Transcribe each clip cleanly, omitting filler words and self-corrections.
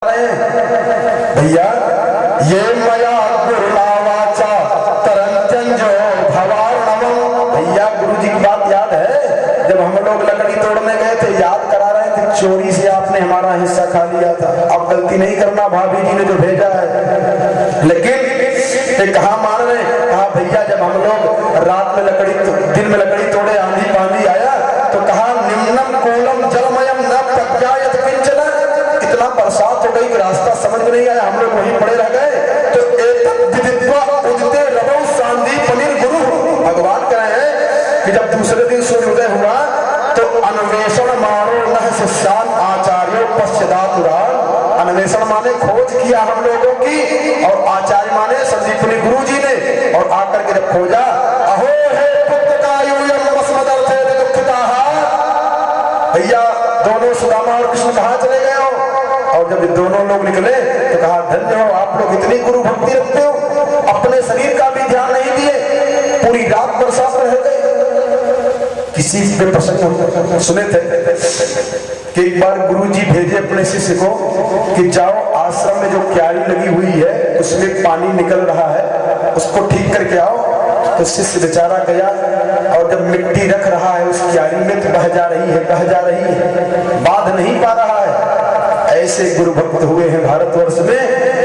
भैया ये मया गुरुलावाचा तरंजो भवार्णवम। भैया गुरु जी की बात याद है, जब हम लोग लकड़ी तोड़ने गए थे, याद करा रहे थे, चोरी से आपने हमारा हिस्सा खा लिया था। अब गलती नहीं करना, भाभी जी ने जो भेजा है। लेकिन कहा मान रहे, कहा भैया जब हम लोग रात में लकड़ी, दिन में लकड़ी तोड़े, आंधी पानी आया तो कहा निम्नम कोलम जलमयम न प्रज्ञायत किंचन। इतना बरसात हो गई कि रास्ता समझ में नहीं आया, हम लोग वहीं पड़े रह गए। तो उदिते रवौ सांदीपनिर गुरु। भगवान कह रहे हैं कि जब दूसरे दिन सूर्योदय हुआ तो अन्वेषण मानो नह शिष्यान आचार्यो पश्चादातुरान। अन्वेषण माने खोज किया हम लोगों की, और आचार्य माने संदीपनी गुरु जी ने। और आकर के जब खोजा, अहो हे पुत्र का यूयम वस्मदर्थे दुखिताः। भैया दोनों सुदामा और कृष्ण कहाँ चले गए हो? और जब दोनों लोग निकले तो कहा धन्य हो आप लोग, इतनी गुरु भक्ति रखते हो, अपने शरीर का भी ध्यान नहीं दिए, पूरी रात बरसात में रह गए। किसी पे प्रसंग सुने थे कि एक बार गुरुजी भेजे अपने शिष्य को कि जाओ आश्रम में जो क्यारी लगी हुई है उसमें पानी निकल रहा है, उसको ठीक करके आओ। तो शिष्य बेचारा गया, और जब मिट्टी रख रहा है उस क्यारी में तो बह जा रही है, बांध नहीं पा रहा है। ऐसे गुरु भक्त हुए हैं भारतवर्ष में,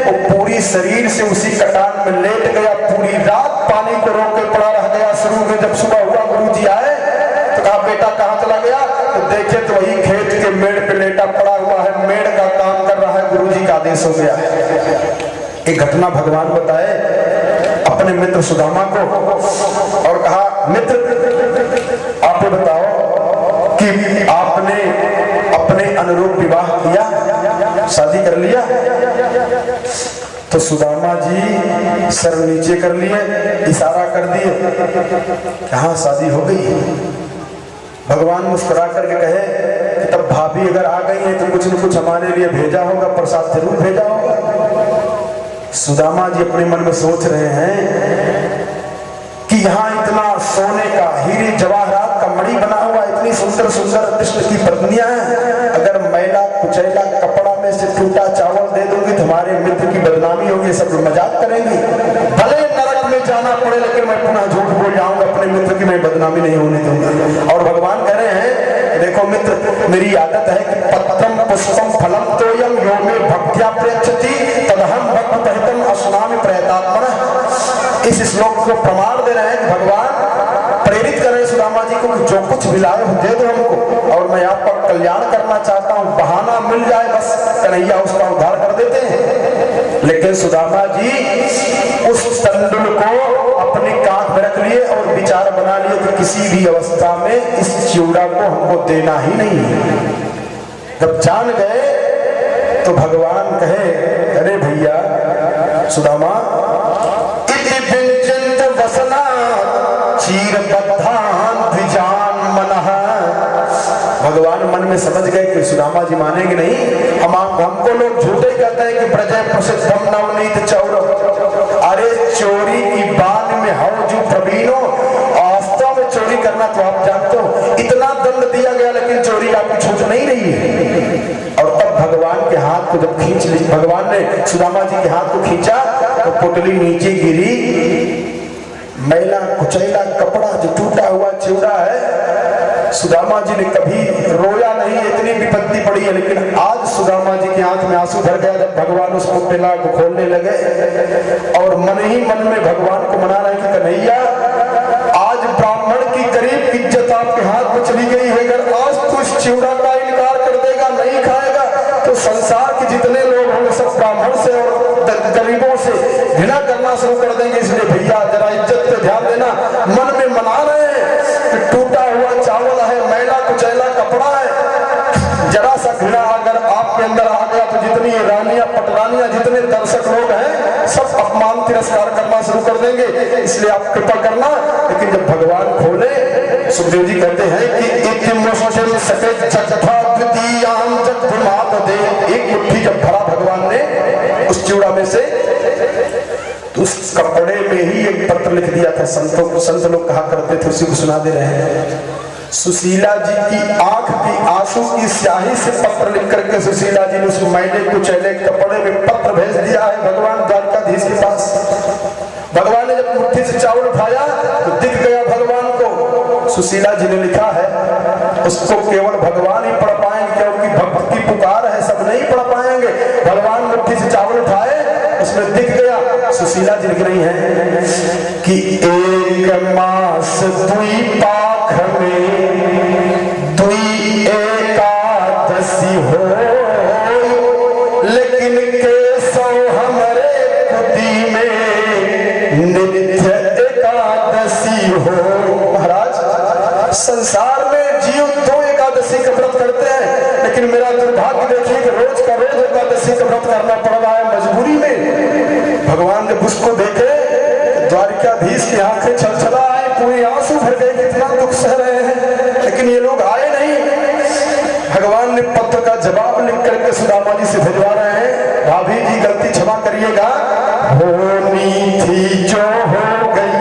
वो पूरी शरीर से उसी कटान में लेट गया, पूरी रात पानी को रोक के पड़ा रह गया। शुरू में जब सुबह हुआ गुरु जी आए तो कहा बेटा कहाँ चला गया? तो देखे तो वही खेत के मेड़ पे लेटा पड़ा हुआ है, मेड़ का काम कर रहा है, गुरु जी का आदेश हो गया है। एक घटना भगवान बताए अपने मित्र सुदामा को, और कहा मित्र आप बताओ कि आपने अपने अनुरूप विवाह किया, शादी कर लिया? तो सुदामा जी सर नीचे कर लिए, इशारा कर दिए, हाँ शादी हो गई। भगवान मुस्कुरा करके कहे तब भाभी अगर आ गई है तो कुछ न कुछ हमारे लिए भेजा होगा, प्रसाद जरूर भेजा होगा। सुदामा जी अपने मन में सोच रहे हैं कि यहाँ इतना सोने का, हीरे जवाहरात का मणि बना हुआ, इतनी सुंदर सुंदर कृष्ण की पत्नियां हैं, अगर मैला कुचैला कपड़ा में से टूटा चावल दे दूंगी तो हमारे मित्र की बदनामी होगी, सब मजाक करेंगी। भले नरक में जाना पड़े लेकिन मैं पुनः झूठ बोल जाऊंगा, अपने मित्र की मैं बदनामी नहीं होने दूंगा। और भगवान कह रहे हैं देखो मित्र, मेरी आदत है कि पत्रम पुष्पम फलम तोयम यो मे भक्त्या प्रेक्षति तदहम भक्त तहितम अस्नामि प्रयतात्मनः। इस श्लोक को प्रमाण दे रहे हैं कि भगवान प्रेरित करें सुदामा जी को, जो कुछ मिलाए दे दो हमको, और मैं आपका कल्याण करना चाहता हूँ, बहाना मिल जाए बस कन्हैया उसका उद्धार कर देते हैं। लेकिन सुदामा जी उस तंडुल को अपनी कांख में रख लिए और विचार बना लिए कि किसी भी अवस्था में इस चिवड़ा को हमको देना ही नहीं है। जब जान गए तो भगवान कहे अरे भैया सुदामा, भगवान मन में समझ गए कि सुदामा जी मानेंगे नहीं, हमको लोग झूठे कहते हैं कि प्रजय प्रसिद्धम नवनीत चौर। अरे चोरी की बात में हम जो प्रवीणो, वास्तव में चोरी करना तो आप जानते हो, इतना दंड दिया गया लेकिन चोरी आपकी छूट नहीं रही है। और तब भगवान के हाथ को जब खींच ली, भगवान ने सुदामा जी के हाथ को खींचा तो पोटली नीचे गिरी, मैला कुचैला कपड़ा जो टूटा हुआ चिवड़ा है। सुदामा जी ने कभी रोया नहीं, इतनी विपत्ति पड़ी है, लेकिन आज सुदामा जी की आंख में आंसू भर गया जब भगवान उस पोटला को खोलने लगे, और मन ही मन में भगवान को मना रहे कि कन्हैया आज ब्राह्मण की गरीब इज्जत आपके हाथ में चली गई है, अगर आज तो इस चिवड़ा का इनकार कर देगा, नहीं खाएगा, तो संसार के जितने लोग होंगे सब ब्राह्मण से और गरीबों से घृणा करना शुरू कर देंगे। इसलिए भैया जरा इज्जत पे ध्यान देना। मन में मना रहे हैं कि टूटा हुआ चावल है, मैला कुचैला कपड़ा है, जरा सा घृणा अगर आपके अंदर आ गया तो जितनी रानियां पटरानियां, जितने दर्शक लोग हैं सब अपमान तिरस्कार करना शुरू कर देंगे, इसलिए आप कृपा करना। लेकिन जब भगवान खोले, सुखदेव जी कहते हैं कि एक मुट्ठी जब भरा भगवान ने उस चिवड़ा में से, तो उस कपड़े में ही एक पत्र लिख दिया था। संत लोग कहा करते थे, उसी को सुना दे रहे हैं सुशीला जी की आंख की आंसू की स्याही से पत्र लिख करके सुशीला जी ने उस मैले कुचैले कपड़े में पत्र भेज दिया है भगवान द्वारकाधीश के पास। भगवान ने जब मुट्ठी से चावल उठाया तो दिख गया भगवान को। सुशीला जी ने लिखा है उसको केवल भगवान ही पढ़ पाएंगे, क्योंकि भक्त की पुकार है, सब नहीं पढ़ पाएंगे। भगवान मुट्ठी से चावल उठाए, उसमें दिख गया। सुशीला जी लिख रही हैं कि एक मास दुई पाख में दुई एकादशी हो, लेकिन केशव हमरे कुटी में नित्य एकादशी हो। महाराज, संसार में जीव दो एकादशी का व्रत करते हैं, लेकिन मेरा दुर्भाग्य देखिए कि रोज का रोज एकादशी का व्रत करना पड़ रहा है मजबूरी में। भगवान जब उसको देखे, द्वारकाधीश की आंखें छलछला आई, पूरी आंसू भर गए, कितना दुख सह रहे हैं, लेकिन ये लोग आए नहीं। भगवान ने पत्र का जवाब लिख करके सुदामा जी से भिजवा रहे हैं, भाभी जी गलती क्षमा करिएगा, होनी थी जो हो गई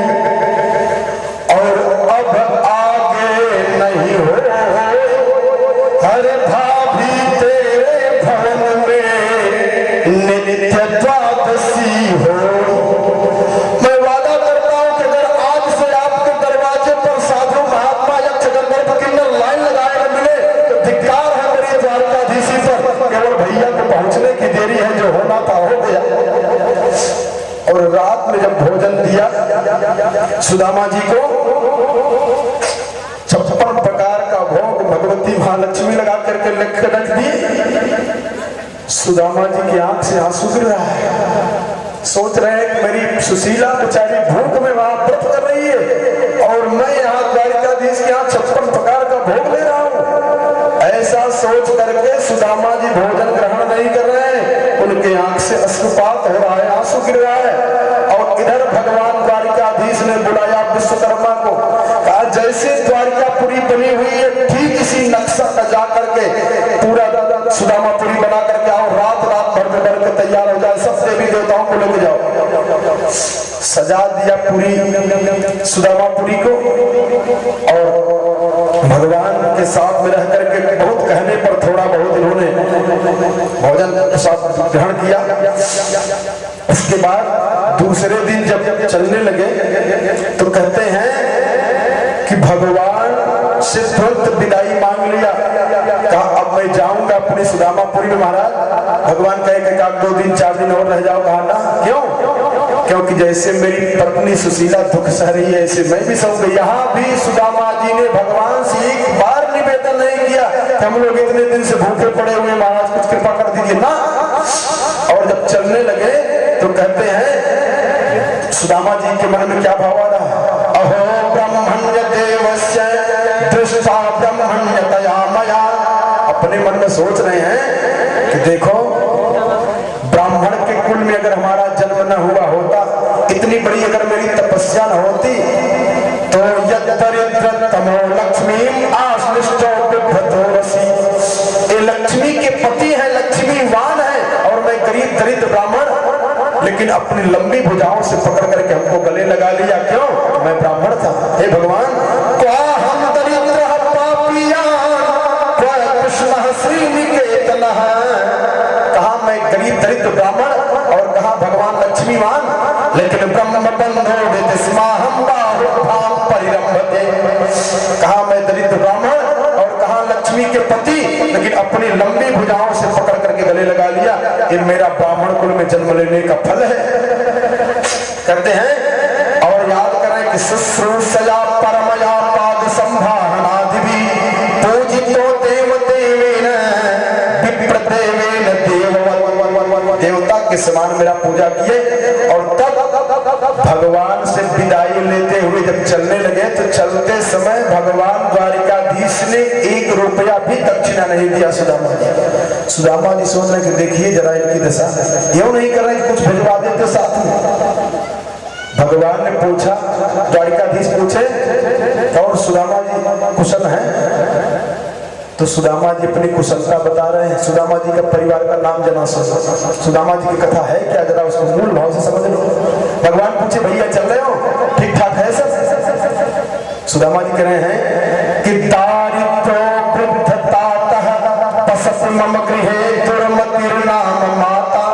और अब आगे नहीं हो। हरे भाभी तेरे भवन में नित्य द्वादशी हो। मैं वादा करता हूं कि अगर आज से आपके दरवाजे पर साधु महात्मा यक्ष गंधर्व किन्नर लाइन लगाए न मिले तो धिक्कार है मेरी द्वारकाधीशी पर। केवल भैया को पहुंचने की देरी है, जो होना था हो गया। और रात में जब भोजन दिया सुदामा जी को, 56 प्रकार का भोग भगवती महालक्ष्मी लगा करके रख दिए। सुदामा जी की आंख से आंसू गिर रहा है। सोच रहे हैं कि मेरी सुशीला बेचारी भूख में वहां व्रत कर रही है और मैं यहाँ द्वारकाधीश के यहाँ 56 प्रकार का भोग ले रहा हूँ। ऐसा सोच करके सुदामा जी भोजन ग्रहण नहीं कर रहे हैं, उनके आंख से अश्रुपात हो रहा है, आंसू गिर रहा है। और इधर भगवान द्वारकाधीश ने बुलाया विश्वकर्मा को, कहा जैसे द्वारकापुरी बनी हुई है ठीक इसी नक्शा का जा करके पूरा सुदामापुरी बना करके आओ, रात भर के तैयार हो जाए, सब देवी देवताओं को लेके जाओ। सजा दिया पूरी सुदामापुरी को और भगवान के साथ में रह करके बहुत कहने पर थोड़ा बहुत इन्होंने भोजन प्रसाद ग्रहण किया। उसके बाद दूसरे दिन जब चलने लगे तो कहते हैं कि भगवान से तुरंत विदाई मांग लिया। कहा अब मैं जाऊंगा अपनी सुदामापुरी में। महाराज, भगवान कहे कि 2 दिन 4 दिन और रह जाओ। कहा ना, क्यों? क्योंकि जैसे मेरी पत्नी सुशीला दुख सह रही है, ऐसे मैं भी सहूंगा। यहाँ भी सुदामा जी ने भगवान से एक बार निवेदन नहीं किया कि हम लोग इतने दिन से भूखे पड़े हुए, महाराज कुछ कृपा कर दीजिए ना। और जब चलने लगे तो कहते हैं सुदामा जी के मन में क्या भाव आ रहा है, अहो ब्रह्मण्य देवस्य दृष्टा ब्रह्मण्यतया मया। अपने मन में सोच रहे हैं कि देखो, ब्राह्मण के कुल में अगर हमारा जन्म न हुआ होता, इतनी बड़ी अगर मेरी तपस्या न होती, तो यदरिद्रतमो लक्ष्मी आश्लिष्टो बिभ्रतो रसी। ये लक्ष्मी के पति है, लक्ष्मीवान है, और मैं गरीब दरिद्र ब्राह्मण, लेकिन अपनी लंबी भुजाओं से पकड़ करके हमको गले लगा लिया। क्यों? मैं ब्राह्मण था। हे भगवान, क्या हम दरिद्र पापिया कृष्ण श्रीनिकेतन। कहा मैं गरीब दरिद्र ब्राह्मण और कहा भगवान लक्ष्मीवान, लेकिन ब्रह्म बंधो विस्माहम बाहुभाम परिरंभते। कहा मैं दरिद्र ब्राह्मण और कहा लक्ष्मी के पति, लेकिन अपनी लंबी भुजाओं से पकड़ करके गले लगा लिया। ये मेरा ब्राह्मण कुल में जन्म लेने का फल है। करते हैं और याद करें कि शुश्रूषया परमया पाद संभारणादिवी पूजितो देव देवेन विप्र देवेन देववत्। देवता के समान मेरा पूजा किए। और तब भगवान से विदाई लेते हुए जब चलने लगे तो चलते समय भगवान द्वारिकाधीश ने 1 रुपया भी दक्षिणा नहीं दिया सुदामा जी। सुदामा जी सोच रहे कि देखिए जरा इनकी दशा, यूं नहीं कर रहे कि कुछ भिजवा देते साथ में। भगवान ने पूछा, द्वारिकाधीश पूछे और सुदामा जी कुशल हैं? तो सुदामा जी अपनी कुशलता बता रहे हैं। सुदामा जी का परिवार का नाम जना सुदामा जी की कथा है क्या, जरा उसको मूल भाव से समझ लो। भगवान पूछे भैया चल रहे हो, ठीक ठाक है सब? सुदामा जी कह रहे हैं कि मम गृहे दुर्मतिर्नाम माता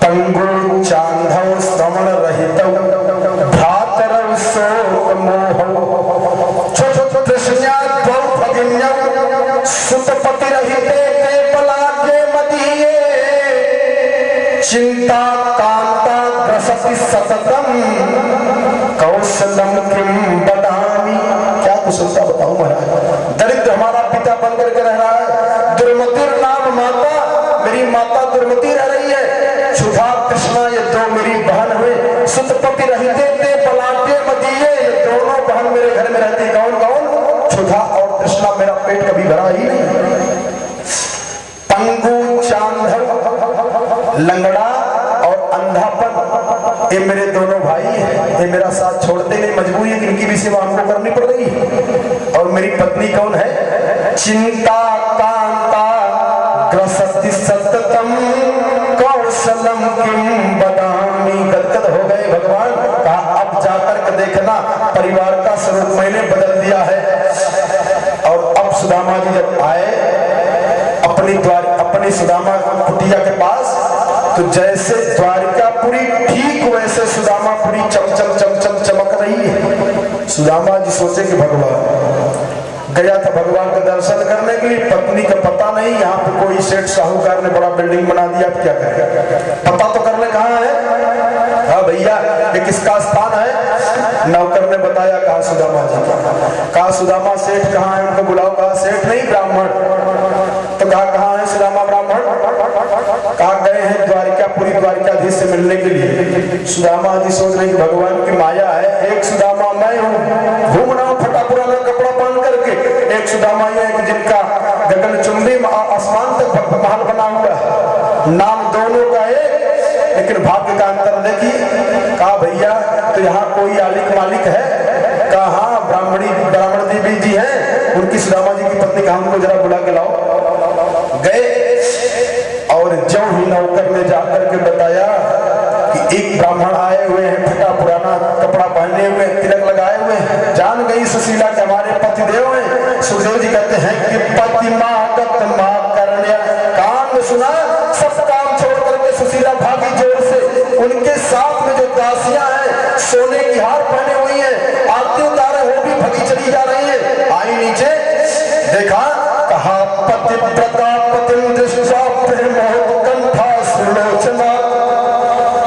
पंगु चांधौ श्रवण रहितौ भ्रातरौ शोक मोहौ तृष्ण्याद्भौ भगिन्यौ सुतपति रहिते ते पलाग्ये मदीये चिंता कांता ग्रसति सततम कौशलम किम बदामी। क्या कुशलता बताऊं महाराज, दरिद्र हमारा पिता बन करके रह रहा है, दुर्मतिर नाम माता, मेरी माता दुर्मति रह रही है, क्षुधा कृष्णा ये दो मेरी बहन हुए, सुतपति रहते थे पलाटे मदीये, ये दोनों बहन मेरे घर में रहती। कौन कौन? क्षुधा और कृष्णा, मेरा पेट कभी भरा ही नहीं। पंगु चांधव, लंगड़ा और अंधापन, ये मेरे दोनों भाई हैं, ये मेरा साथ छोड़ते नहीं, मजबूरी है कि इनकी भी सेवा हमको करनी पड़ रही है। और मेरी पत्नी कौन है? चिंता कांता ग्रसति सततम कौशलम किम बदामी। गदगद हो गए भगवान, कहा अब जाकर के देखना परिवार का स्वरूप मैंने बदल दिया है। और अब सुदामा जी जब आए अपनी सुदामा कुटिया के पास, तो जैसे द्वारिकापुरी ठीक वैसे सुदामापुरी चमचम चमचम चमक रही है। सुदामा जी सोचे कि भगवान गया था भगवान का दर्शन करने के लिए, पत्नी का पता नहीं, यहाँ पे कोई सेठ साहूकार ने बड़ा बिल्डिंग बना दिया, अब क्या करें, पता तो करने कहाँ है। हाँ भैया ये किसका स्थान है? नौकर ने बताया, कहा सुदामा जी का। कहा सुदामा सेठ कहाँ है, उनको बुलाओ। कहा सेठ नहीं, ब्राह्मण। तो कहाँ है सुदामा ब्राह्मण? कहा गए हैं द्वारिकापुरी द्वारिकाधीश से मिलने के लिए। सुदामा जी सोच रहे भगवान की माया है, एक सुदामा मैं हूँ, घूम रहा हूँ फटा पुराना कपड़ा पहन करके, एक सुदामा ये है जिनका गगनचुंबी आसमान तक महल बना हुआ है, नाम दोनों का एक, लेकिन भाग्य का अंतर देखिए। कहा भैया तो यहाँ कोई आलिक मालिक है? कहा हाँ ब्राह्मण देवी जी हैं, उनकी सुदामा जी की पत्नी, कहा उनको जरा बुला के लाओ। गए और जब ही नौकर ने जाकर के बताया कि एक ब्राह्मण आए हुए हैं, फटा पुराना कपड़ा पहने हुए, तिलक लगाए हुए हैं, जान गई सुशीला के हमारे पतिदेव हैं। सुखदेव जी कहते हैं कि पति मागत मां करण्य, कान में सुना, सब काम छोड़ करके सुशीला भागी जोर से। उनके साथ में जो दासियां हैं सोने की हार पहने हुई है, आरती उतारे वो भी भगी चली जा रही है। आई नीचे देखा, कहा पतिव्रता पतिं दृष्ट्वा प्रेमोत्कंठा सुलोचना।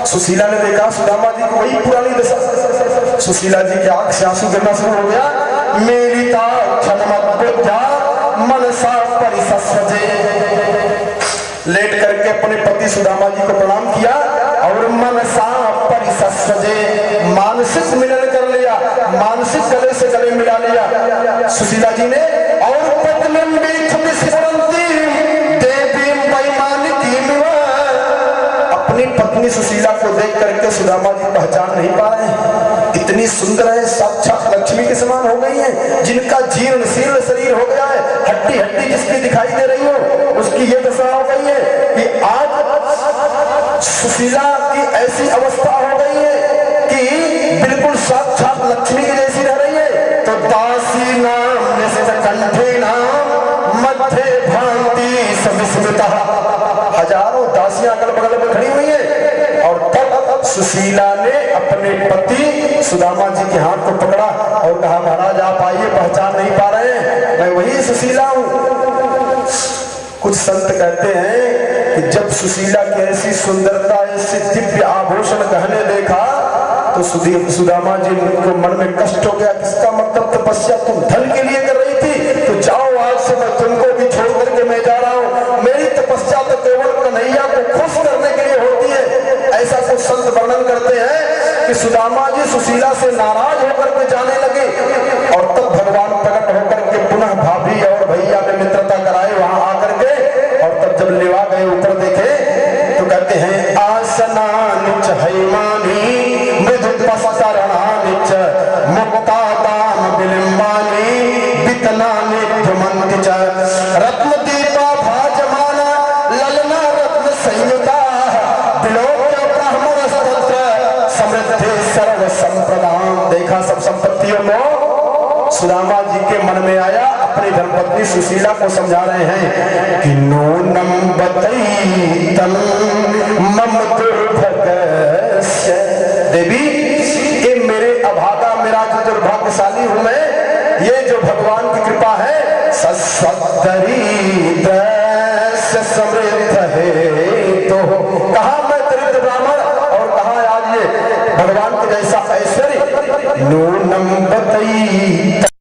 सुशीला ने देखा सुदामा जी को वही पुरानी दशा, सुशीला जी की आंख से आंसू गिरना शुरू हो गया। मेरी ताक्षणमद्बुद्धा मनसा परिसस्वजे। लेट करके अपने पति सुदामा जी को प्रणाम किया और मनसा परिसस्वजे, मानसिक मिलन कर लिया, मानसिक गले से गले मिला लिया सुशीला जी ने। और अपनी पत्नी सुशीला को देख करके सुदामा जी पहचान नहीं पा रहे हैं, इतनी सुंदर है, साक्षात लक्ष्मी के समान हो गई है, जिनका जीर्ण शीर्ण शरीर हो गया है, हड्डी हड्डी जिसकी दिखाई दे रही हो उसकी ये दशा हो गई है कि आज सुशीला की ऐसी अवस्था हो गई है कि बिल्कुल साक्षात लक्ष्मी की जैसी रह रही है। तो दासी नाम निश्चित कंठे नाम मध्य भांति सविस्मृता, हजारों दासियां अगल बगल में खड़ी हुई है। और तब सुशीला ने अपने पति सुदामा जी के हाथ को पकड़ा और कहा महाराज आप आइए, पहचान नहीं पा रहे हैं, मैं वही सुशीला हूं। कुछ संत कहते हैं कि जब सुशीला की ऐसी सुंदरता, ऐसी दिव्य आभूषण गहने देखा तो सुदामा जी को मन में कष्ट हो गया। किसका मतलब तपस्या तुम धन के लिए कर रही थी, तो जाओ आज से मैं तुमको भी छोड़ करके मैं जा रहा हूँ। मेरी तपस्या तो केवल कन्हैया को खुश करने के लिए होती है। ऐसा कुछ संत वर्णन करते हैं कि सुदामा जी सुशीला से नाराज होकर के जाने लगे और तब भगवान प्रकट होकर के पुनः भाभी और भैया में मित्रता कराए वहां आकर के। और तब जब लेवा गए ऊपर देखे तो कहते हैं आसना निच हैमानी मृदु पस्तरणानि च मुक्तादान विलिम्बानि वितनानि धुमन्ति च रत्नदीपा भाजमाना ललना रत्न संयुता विलोक्य ब्राह्मणस्तत्र समृद्धि सर्व संप्रदान। देखा सब संपत्तियों को सुदामा जी के मन में आया, अपनी धर्मपत्नी सुशीला को समझा रहे हैं कि नूनम बतैतम मम दुर्भगस्य। देवी ये मेरे अभागा, मेरा जो दुर्भाग्यशाली हूं मैं, ये जो भगवान की कृपा है, सस्वदरी